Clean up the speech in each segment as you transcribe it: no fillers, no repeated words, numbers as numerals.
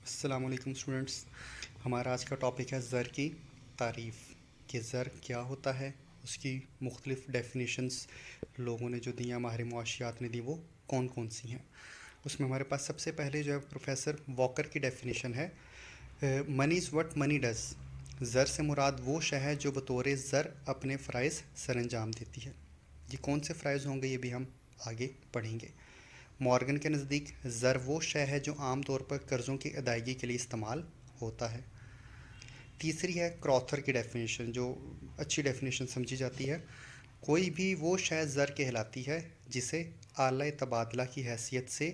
السلام علیکم اسٹوڈنٹس. ہمارا آج کا ٹاپک ہے زر کی تعریف. کہ زر کیا ہوتا ہے, اس کی مختلف ڈیفینیشنز لوگوں نے جو دی ہیں, ماہر معاشیات نے دی, وہ کون کون سی ہیں. اس میں ہمارے پاس سب سے پہلے جو ہے پروفیسر واکر کی ڈیفینیشن ہے, منی از وٹ منی ڈز. زر سے مراد وہ شے ہے جو بطور زر اپنے فرائض سر انجام دیتی ہے. یہ کون سے فرائض ہوں گے یہ بھی ہم آگے پڑھیں گے. مورگن کے نزدیک زر وہ شے ہے جو عام طور پر قرضوں کی ادائیگی کے لیے استعمال ہوتا ہے. تیسری ہے کراتھر کی ڈیفینیشن, جو اچھی ڈیفینیشن سمجھی جاتی ہے. کوئی بھی وہ شے زر کہلاتی ہے جسے اعلی تبادلہ کی حیثیت سے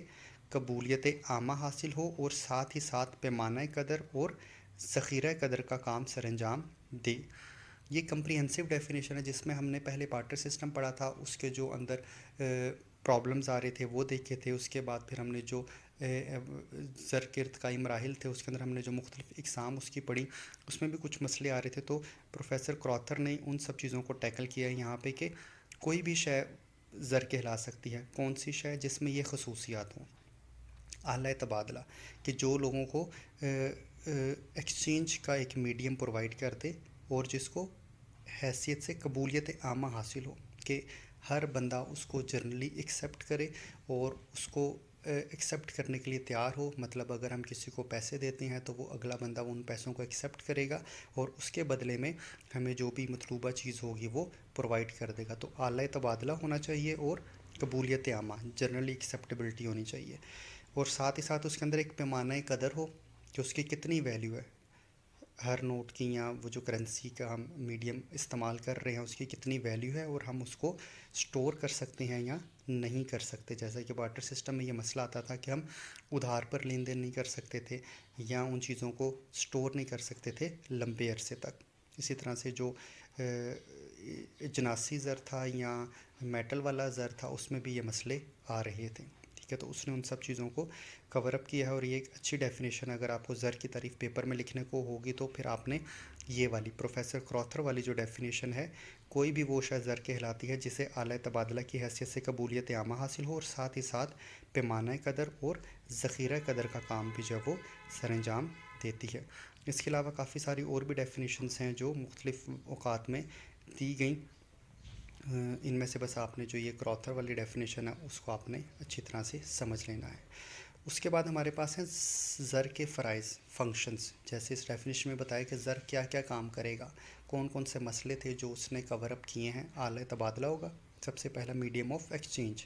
قبولیت عامہ حاصل ہو اور ساتھ ہی ساتھ پیمانہ قدر اور ذخیرہ قدر کا کام سر انجام دے. یہ کمپریہنسو ڈیفینیشن ہے جس میں ہم نے پہلے بارٹر سسٹم پڑھا تھا. اس کے جو اندر پرابلمز آ رہے تھے وہ دیکھے تھے. اس کے بعد پھر ہم نے جو زر کے ارتقائی مراحل تھے اس کے اندر ہم نے جو مختلف اقسام اس کی پڑھی, اس میں بھی کچھ مسئلے آ رہے تھے. تو پروفیسر کراتھر نے ان سب چیزوں کو ٹیکل کیا ہے یہاں پہ کہ کوئی بھی شے زر کہلا سکتی ہے. کون سی شے جس میں یہ خصوصیات ہوں. اعلی تبادلہ, کہ جو لوگوں کو ایکسچینج کا ایک میڈیم پرووائڈ کر دے اور جس کو حیثیت سے قبولیت عامہ حاصل ہو, کہ ہر بندہ اس کو جنرلی ایکسیپٹ کرے اور اس کو ایکسیپٹ کرنے کے لیے تیار ہو. مطلب اگر ہم کسی کو پیسے دیتے ہیں تو وہ اگلا بندہ ان پیسوں کو ایکسیپٹ کرے گا اور اس کے بدلے میں ہمیں جو بھی مطلوبہ چیز ہوگی وہ پرووائڈ کر دے گا. تو اعلی تبادلہ ہونا چاہیے اور قبولیت عامہ, جنرلی ایکسیپٹیبلٹی ہونی چاہیے. اور ساتھ ہی ساتھ اس کے اندر ایک پیمانہ قدر ہو کہ اس کی کتنی ویلیو ہے. ہر نوٹ کی یا وہ جو کرنسی کا ہم میڈیم استعمال کر رہے ہیں اس کی کتنی ویلیو ہے اور ہم اس کو سٹور کر سکتے ہیں یا نہیں کر سکتے. جیسا کہ بارٹر سسٹم میں یہ مسئلہ آتا تھا کہ ہم ادھار پر لین دین نہیں کر سکتے تھے یا ان چیزوں کو سٹور نہیں کر سکتے تھے لمبے عرصے تک. اسی طرح سے جو جناسی زر تھا یا میٹل والا زر تھا اس میں بھی یہ مسئلے آ رہے تھے. ٹھیک ہے, تو اس نے ان سب چیزوں کو کور اپ کیا ہے. اور یہ ایک اچھی ڈیفینیشن, اگر آپ کو زر کی تعریف پیپر میں لکھنے کو ہوگی تو پھر آپ نے یہ والی پروفیسر کراتھر والی جو ڈیفینیشن ہے, کوئی بھی وہ شے زر کہلاتی ہے جسے اعلی تبادلہ کی حیثیت سے قبولیت عامہ حاصل ہو اور ساتھ ہی ساتھ پیمانہ قدر اور ذخیرہ قدر کا کام بھی جو وہ سر انجام دیتی ہے. اس کے علاوہ کافی ساری اور بھی ڈیفینیشنس ہیں جو مختلف اوقات میں دی گئیں. ان میں سے بس آپ نے جو یہ کراتھر والی ڈیفینیشن ہے اس کو آپ نے اچھی طرح سے سمجھ لینا ہے. اس کے بعد ہمارے پاس ہیں زر کے فرائض, فنکشنز. جیسے اس ڈیفینیشن میں بتایا کہ زر کیا کیا کام کرے گا, کون کون سے مسئلے تھے جو اس نے کور اپ کیے ہیں. اعلی تبادلہ ہوگا سب سے پہلا, میڈیم آف ایکسچینج,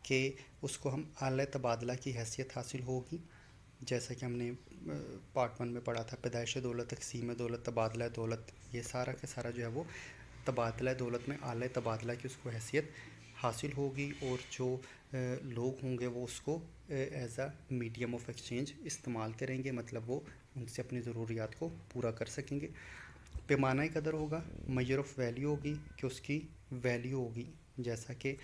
کہ اس کو ہم اعلی تبادلہ کی حیثیت حاصل ہوگی. جیسا کہ ہم نے پارٹ 1 میں پڑھا تھا, پیدائش دولت, تقسیم دولت, تبادلہ دولت, یہ سارا کا سارا جو ہے وہ تبادلہ دولت میں اعلی تبادلہ کی اس کو حیثیت حاصل ہوگی. اور جو لوگ ہوں گے وہ اس کو as a medium of exchange استعمال کریں گے, مطلب وہ ان سے اپنی ضروریات کو پورا کر سکیں گے. پیمانہ قدر ہوگا, میجر آف ویلیو ہوگی, کہ اس کی ویلیو ہوگی. جیسا کہ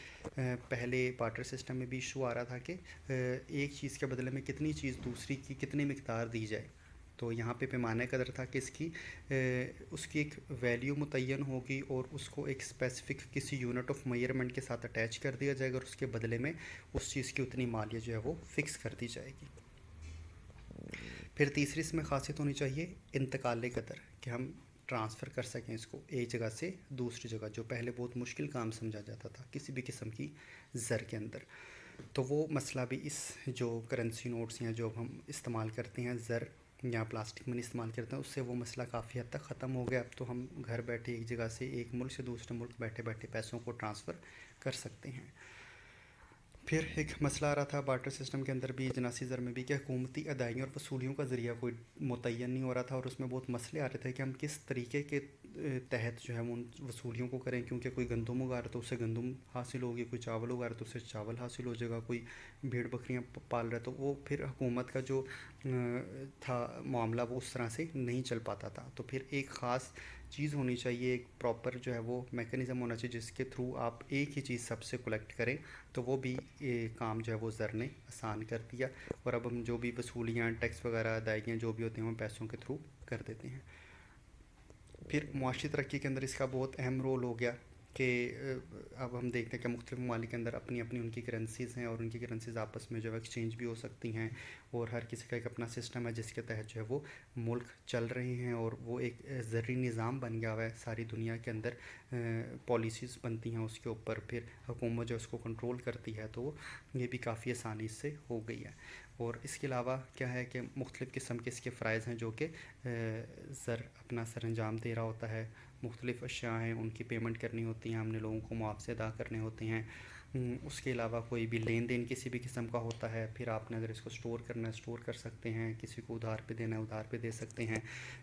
پہلے بارٹر سسٹم میں بھی ایشو آ رہا تھا کہ ایک چیز کے بدلے میں کتنی چیز دوسری کی کتنی مقدار دی جائے. تو یہاں پہ پیمانہ قدر تھا کہ اس کی ایک ویلیو متعین ہوگی اور اس کو ایک اسپیسیفک کسی یونٹ آف میئرمنٹ کے ساتھ اٹیچ کر دیا جائے گا اور اس کے بدلے میں اس چیز کی اتنی مالیہ جو ہے وہ فکس کر دی جائے گی. پھر تیسری اس میں خاصیت ہونی چاہیے انتقال قدر, کہ ہم ٹرانسفر کر سکیں اس کو ایک جگہ سے دوسری جگہ, جو پہلے بہت مشکل کام سمجھا جاتا تھا کسی بھی قسم کی زر کے اندر. تو وہ مسئلہ بھی اس جو کرنسی نوٹس یا جو ہم استعمال کرتے ہیں زر یا پلاسٹک منی استعمال کرتے ہیں, اس سے وہ مسئلہ کافی حد تک ختم ہو گیا. اب تو ہم گھر بیٹھے ایک جگہ سے ایک ملک سے دوسرے ملک بیٹھے بیٹھے پیسوں کو ٹرانسفر کر سکتے ہیں. پھر ایک مسئلہ آ رہا تھا بارٹر سسٹم کے اندر بھی, جناسی زر میں بھی, کہ حکومتی ادائیوں اور وصولیوں کا ذریعہ کوئی متعین نہیں ہو رہا تھا. اور اس میں بہت مسئلے آ رہے تھے کہ ہم کس طریقے کے تحت جو ہے ان وصولیوں کو کریں, کیونکہ کوئی گندم اگا رہا تو اسے گندم حاصل ہوگی, کوئی چاول اگا رہا تو اسے چاول حاصل ہو جائے گا, کوئی بھیڑ بکریاں پال رہا تو وہ پھر حکومت کا جو تھا معاملہ وہ اس طرح سے نہیں چل پاتا تھا. تو پھر ایک خاص چیز ہونی چاہیے, ایک پراپر جو ہے وہ میکانزم ہونا چاہیے جس کے تھرو آپ ایک ہی چیز سب سے کلیکٹ کریں. تو وہ بھی کام جو ہے وہ زر نے آسان کر دیا. اور اب ہم جو بھی وصولیاں, ٹیکس وغیرہ, ادائیگیاں جو بھی ہوتے ہیں وہ پیسوں کے تھرو کر دیتے ہیں. پھر معاشی ترقی کے اندر اس کا بہت اہم رول ہو گیا کہ اب ہم دیکھتے ہیں کہ مختلف ممالک کے اندر اپنی اپنی ان کی کرنسیز ہیں، اور ان کی کرنسیز آپس میں جو ہے ایکسچینج بھی ہو سکتی ہیں، اور ہر کسی کا ایک اپنا سسٹم ہے جس کے تحت جو ہے وہ ملک چل رہے ہیں، اور وہ ایک زرعی نظام بن گیا ہوا ہے ساری دنیا کے اندر، پالیسیز بنتی ہیں اس کے اوپر، پھر حکومت جو اس کو کنٹرول کرتی ہے، تو یہ بھی کافی آسانی سے ہو گئی ہے۔ اور اس کے علاوہ کیا ہے کہ مختلف قسم کے اس کے فرائض ہیں جو کہ زر اپنا سر انجام دے رہا ہوتا ہے، مختلف اشیاء ہیں ان کی پیمنٹ کرنی ہوتی ہیں، ہم نے لوگوں کو معاوضے ادا کرنے ہوتے ہیں۔ اس کے علاوہ کوئی بھی لین دین کسی بھی قسم کا ہوتا ہے، پھر آپ نے اگر اس کو سٹور کرنا ہے سٹور کر سکتے ہیں، کسی کو ادھار پہ دینا ہے ادھار پہ دے سکتے ہیں،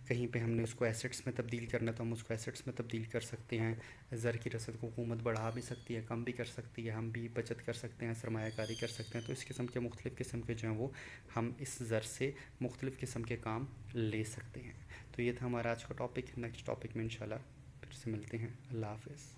کہیں پہ ہم نے اس کو ایسٹس میں تبدیل کرنا ہے تو ہم اس کو ایسٹس میں تبدیل کر سکتے ہیں۔ زر کی رسد کو حکومت بڑھا بھی سکتی ہے، کم بھی کر سکتی ہے، ہم بھی بچت کر سکتے ہیں، سرمایہ کاری کر سکتے ہیں، تو اس قسم کے مختلف قسم کے جو ہیں وہ ہم اس زر سے مختلف قسم کے کام لے سکتے ہیں۔ تو یہ تھا ہمارا آج کا ٹاپک۔ نیکسٹ ٹاپک میں انشاءاللہ پھر سے ملتے ہیں۔ اللہ حافظ۔